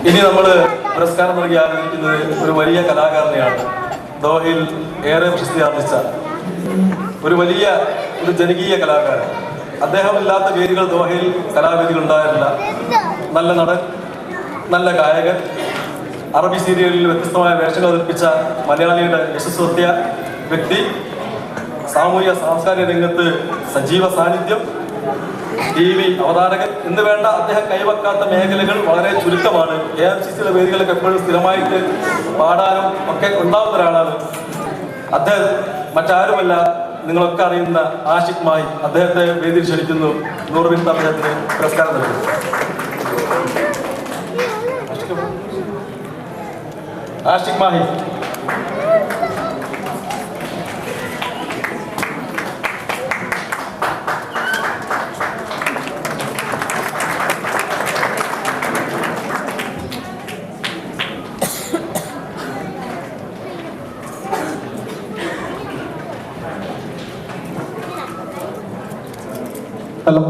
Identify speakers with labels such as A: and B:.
A: ഇനി നമ്മൾ പുരസ്കാരം നൽകി ആദരിക്കുന്നത് ഒരു വലിയ കലാകാരനെയാണ്. ദോഹയിൽ ഏറെ പ്രശസ്തി ആർജിച്ച ഒരു ജനകീയ കലാകാരൻ. അദ്ദേഹമില്ലാത്ത വേദികൾ ദോഹയിൽ കലാവേദികൾ ഉണ്ടായിരുന്നില്ല. നല്ല നടൻ, നല്ല ഗായകൻ, അറബി സീരിയലിൽ വ്യത്യസ്തമായ വേഷങ്ങൾ അവതരിപ്പിച്ച മലയാളിയുടെ യശസ്വത്യ വ്യക്തി, സാമൂഹിക സാംസ്കാരിക രംഗത്ത് സജീവ സാന്നിധ്യം, TV അവതാരകൻ എന്ന് വേണ്ട അദ്ദേഹം കൈവെക്കാത്ത മേഖലകൾ വളരെ ചുരുക്കമാണ്. AMCCയുടെ വേദികളൊക്കെ എപ്പോഴും സ്ഥിരമായിട്ട് പാടാനും ഒക്കെ ഉണ്ടാവുന്ന ഒരാളാണ് അദ്ദേഹം. മറ്റാരുമല്ല, നിങ്ങളൊക്കെ അറിയുന്ന ആഷിഖ് മായി. അദ്ദേഹത്തെ വേദിയിൽ ക്ഷണിക്കുന്നു. 100 മിനിറ്റ് അദ്ദേഹത്തിന് പുരസ്കാരം നൽകുന്നു. ആഷിഖ് മാഹി. ഹലോ.